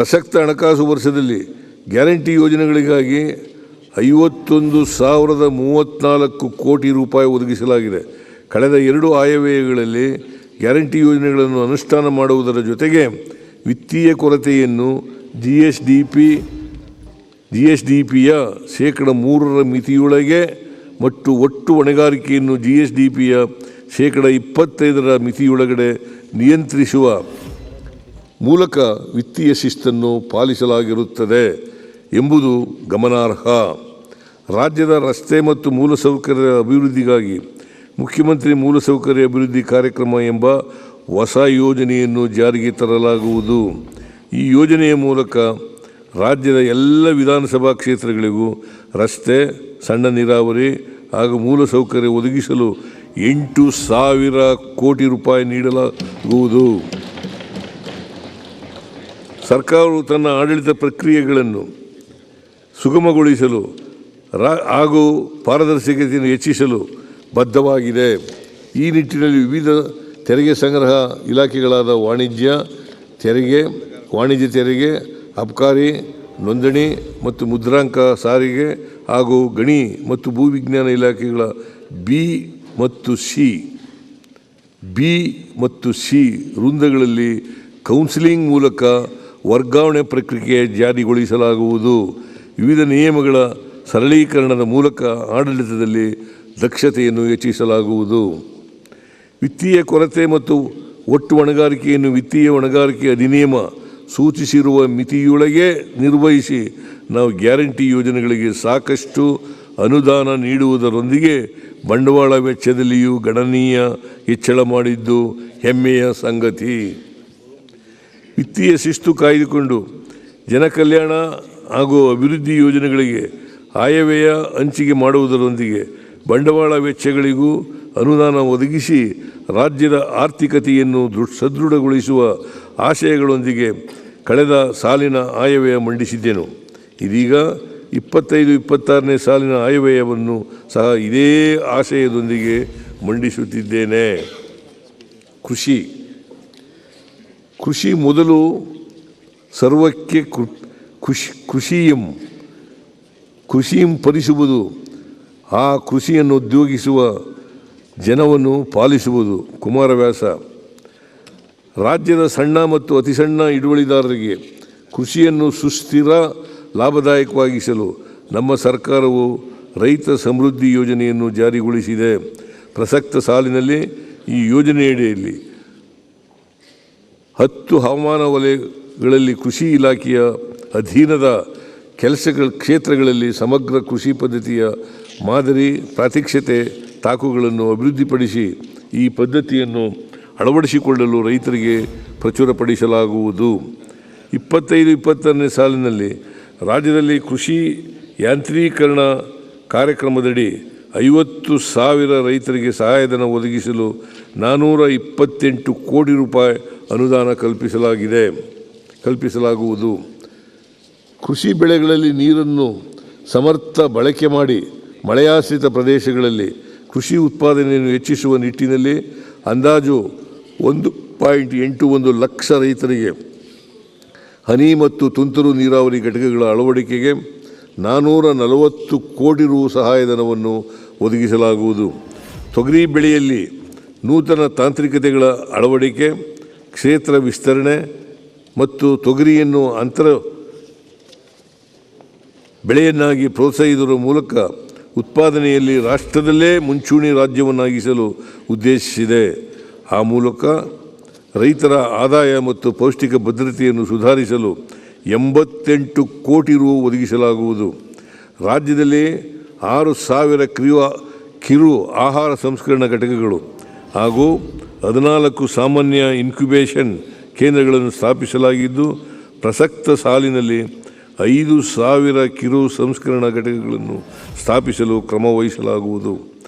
ಪ್ರಸಕ್ತ ಹಣಕಾಸು ವರ್ಷದಲ್ಲಿ ಗ್ಯಾರಂಟಿ ಯೋಜನೆಗಳಿಗಾಗಿ 51,034 ಕೋಟಿ ರೂಪಾಯಿ ಒದಗಿಸಲಾಗಿದೆ. ಕಳೆದ 2 ಆಯವ್ಯಯಗಳಲ್ಲಿ ಗ್ಯಾರಂಟಿ ಯೋಜನೆಗಳನ್ನು ಅನುಷ್ಠಾನ ಮಾಡುವುದರ ಜೊತೆಗೆ ವಿತ್ತೀಯ ಕೊರತೆಯನ್ನು GSDPಯ ಶೇಕಡ 3 ಮಿತಿಯೊಳಗೆ ಮತ್ತು ಒಟ್ಟು ಹೊಣೆಗಾರಿಕೆಯನ್ನು GSDPಯ ಶೇಕಡ 25 ಮಿತಿಯೊಳಗಡೆ ನಿಯಂತ್ರಿಸುವ ಮೂಲಕ ವಿತ್ತೀಯ ಶಿಸ್ತನ್ನು ಪಾಲಿಸಲಾಗಿರುತ್ತದೆ ಎಂಬುದು ಗಮನಾರ್ಹ. ರಾಜ್ಯದ ರಸ್ತೆ ಮತ್ತು ಮೂಲಸೌಕರ್ಯ ಅಭಿವೃದ್ಧಿಗಾಗಿ ಮುಖ್ಯಮಂತ್ರಿ ಮೂಲಸೌಕರ್ಯ ಅಭಿವೃದ್ಧಿ ಕಾರ್ಯಕ್ರಮ ಎಂಬ ಹೊಸ ಯೋಜನೆಯನ್ನು ಜಾರಿಗೆ ತರಲಾಗುವುದು. ಈ ಯೋಜನೆಯ ಮೂಲಕ ರಾಜ್ಯದ ಎಲ್ಲ ವಿಧಾನಸಭಾ ಕ್ಷೇತ್ರಗಳಿಗೂ ರಸ್ತೆ, ಸಣ್ಣ ನೀರಾವರಿ ಹಾಗೂ ಮೂಲಸೌಕರ್ಯ ಒದಗಿಸಲು 8,000 ಕೋಟಿ ರೂಪಾಯಿ ನೀಡಲಾಗುವುದು. ಸರ್ಕಾರವು ತನ್ನ ಆಡಳಿತ ಪ್ರಕ್ರಿಯೆಗಳನ್ನು ಸುಗಮಗೊಳಿಸಲು ಹಾಗೂ ಪಾರದರ್ಶಕತೆಯನ್ನು ಹೆಚ್ಚಿಸಲು ಬದ್ಧವಾಗಿದೆ. ಈ ನಿಟ್ಟಿನಲ್ಲಿ ವಿವಿಧ ತೆರಿಗೆ ಸಂಗ್ರಹ ಇಲಾಖೆಗಳಾದ ವಾಣಿಜ್ಯ ತೆರಿಗೆ, ಅಬಕಾರಿ, ನೋಂದಣಿ ಮತ್ತು ಮುದ್ರಾಂಕ, ಸಾರಿಗೆ ಹಾಗೂ ಗಣಿ ಮತ್ತು ಭೂವಿಜ್ಞಾನ ಇಲಾಖೆಗಳ ಬಿ ಮತ್ತು ಸಿ ವೃಂದಗಳಲ್ಲಿ ಕೌನ್ಸಿಲಿಂಗ್ ಮೂಲಕ ವರ್ಗಾವಣೆ ಪ್ರಕ್ರಿಯೆ ಜಾರಿಗೊಳಿಸಲಾಗುವುದು. ವಿವಿಧ ನಿಯಮಗಳ ಸರಳೀಕರಣದ ಮೂಲಕ ಆಡಳಿತದಲ್ಲಿ ದಕ್ಷತೆಯನ್ನು ಹೆಚ್ಚಿಸಲಾಗುವುದು. ವಿತ್ತೀಯ ಕೊರತೆ ಮತ್ತು ಒಟ್ಟು ಹೊಣೆಗಾರಿಕೆಯನ್ನು ವಿತ್ತೀಯ ಹೊಣೆಗಾರಿಕೆ ಅಧಿನಿಯಮ ಸೂಚಿಸಿರುವ ಮಿತಿಯೊಳಗೆ ನಿರ್ವಹಿಸಿ ನಾವು ಗ್ಯಾರಂಟಿ ಯೋಜನೆಗಳಿಗೆ ಸಾಕಷ್ಟು ಅನುದಾನ ನೀಡುವುದರೊಂದಿಗೆ ಬಂಡವಾಳ ವೆಚ್ಚದಲ್ಲಿಯೂ ಗಣನೀಯ ಹೆಚ್ಚಳ ಮಾಡಿದ್ದು ಹೆಮ್ಮೆಯ ಸಂಗತಿ. ವಿತ್ತೀಯ ಶಿಸ್ತು ಕಾಯ್ದುಕೊಂಡು ಜನಕಲ್ಯಾಣ ಹಾಗೂ ಅಭಿವೃದ್ಧಿ ಯೋಜನೆಗಳಿಗೆ ಆಯವ್ಯಯ ಹಂಚಿಕೆ ಮಾಡುವುದರೊಂದಿಗೆ ಬಂಡವಾಳ ವೆಚ್ಚಗಳಿಗೂ ಅನುದಾನ ಒದಗಿಸಿ ರಾಜ್ಯದ ಆರ್ಥಿಕತೆಯನ್ನು ಸದೃಢಗೊಳಿಸುವ ಆಶಯಗಳೊಂದಿಗೆ ಕಳೆದ ಸಾಲಿನ ಆಯವ್ಯಯ ಮಂಡಿಸಿದ್ದೆನು. ಇದೀಗ 25-26ನೇ ಸಾಲಿನ ಆಯವ್ಯಯವನ್ನು ಸಹ ಇದೇ ಆಶಯದೊಂದಿಗೆ ಮಂಡಿಸುತ್ತಿದ್ದೇನೆ. ಕೃಷಿ ಮೊದಲು ಸರ್ವಕ್ಕೆ ಕೃಷಿಯಂ ಪರಿಸುವುದು, ಆ ಕೃಷಿಯನ್ನು ಉದ್ಯೋಗಿಸುವ ಜನವನ್ನು ಪಾಲಿಸುವುದು. ಕುಮಾರವ್ಯಾಸ. ರಾಜ್ಯದ ಸಣ್ಣ ಮತ್ತು ಅತಿ ಸಣ್ಣ ಹಿಡುವಳಿದಾರರಿಗೆ ಕೃಷಿಯನ್ನು ಸುಸ್ಥಿರ ಲಾಭದಾಯಕವಾಗಿಸಲು ನಮ್ಮ ಸರ್ಕಾರವು ರೈತ ಸಮೃದ್ಧಿ ಯೋಜನೆಯನ್ನು ಜಾರಿಗೊಳಿಸಿದೆ. ಪ್ರಸಕ್ತ ಸಾಲಿನಲ್ಲಿ ಈ ಯೋಜನೆಯಡಿಯಲ್ಲಿ 10 ಹವಾಮಾನ ವಲಯಗಳಲ್ಲಿ ಕೃಷಿ ಇಲಾಖೆಯ ಅಧೀನದ ಕ್ಷೇತ್ರಗಳಲ್ಲಿ ಸಮಗ್ರ ಕೃಷಿ ಪದ್ಧತಿಯ ಮಾದರಿ ಪ್ರಾತ್ಯಕ್ಷಿತೆ ತಾಕುಗಳನ್ನು ಅಭಿವೃದ್ಧಿಪಡಿಸಿ ಈ ಪದ್ಧತಿಯನ್ನು ಅಳವಡಿಸಿಕೊಳ್ಳಲು ರೈತರಿಗೆ ಪ್ರಚುರಪಡಿಸಲಾಗುವುದು. 25-26ನೇ ಸಾಲಿನಲ್ಲಿ ರಾಜ್ಯದಲ್ಲಿ ಕೃಷಿ ಯಾಂತ್ರೀಕರಣ ಕಾರ್ಯಕ್ರಮದಡಿ 50,000 ರೈತರಿಗೆ ಸಹಾಯಧನ ಒದಗಿಸಲು 428 ಕೋಟಿ ರೂಪಾಯಿ ಅನುದಾನ ಕಲ್ಪಿಸಲಾಗುವುದು. ಕೃಷಿ ಬೆಳೆಗಳಲ್ಲಿ ನೀರನ್ನು ಸಮರ್ಥ ಬಳಕೆ ಮಾಡಿ ಮಳೆಯಾಶ್ರಿತ ಪ್ರದೇಶಗಳಲ್ಲಿ ಕೃಷಿ ಉತ್ಪಾದನೆಯನ್ನು ಹೆಚ್ಚಿಸುವ ನಿಟ್ಟಿನಲ್ಲಿ ಅಂದಾಜು 1.81 ಲಕ್ಷ ರೈತರಿಗೆ ಹನಿ ಮತ್ತು ತುಂತುರು ನೀರಾವರಿ ಘಟಕಗಳ ಅಳವಡಿಕೆಗೆ 440 ಕೋಟಿ ರು ಸಹಾಯಧನವನ್ನು ಒದಗಿಸಲಾಗುವುದು. ತೊಗರಿ ಬೆಳೆಯಲ್ಲಿ ನೂತನ ತಾಂತ್ರಿಕತೆಗಳ ಅಳವಡಿಕೆ, ಕ್ಷೇತ್ರ ವಿಸ್ತರಣೆ ಮತ್ತು ತೊಗರಿಯನ್ನು ಅಂತರ ಬೆಳೆಯನ್ನಾಗಿ ಪ್ರೋತ್ಸಾಹಿಸುವ ಮೂಲಕ ಉತ್ಪಾದನೆಯಲ್ಲಿ ರಾಷ್ಟ್ರದಲ್ಲೇ ಮುಂಚೂಣಿ ರಾಜ್ಯವನ್ನಾಗಿಸಲು ಉದ್ದೇಶಿಸಿದೆ. ಆ ಮೂಲಕ ರೈತರ ಆದಾಯ ಮತ್ತು ಪೌಷ್ಟಿಕ ಭದ್ರತೆಯನ್ನು ಸುಧಾರಿಸಲು 88 ಕೋಟಿ ರು ಒದಗಿಸಲಾಗುವುದು. ರಾಜ್ಯದಲ್ಲಿ 6,000 ಕಿರು ಆಹಾರ ಸಂಸ್ಕರಣಾ ಘಟಕಗಳು ಹಾಗೂ 14 ಸಾಮಾನ್ಯ ಇನ್ಕ್ಯುಬೇಷನ್ ಕೇಂದ್ರಗಳನ್ನು ಸ್ಥಾಪಿಸಲಾಗಿದ್ದು, ಪ್ರಸಕ್ತ ಸಾಲಿನಲ್ಲಿ 5,000 ಕಿರು ಸಂಸ್ಕರಣಾ ಘಟಕಗಳನ್ನು ಸ್ಥಾಪಿಸಲು ಕ್ರಮ ವಹಿಸಲಾಗುವುದು.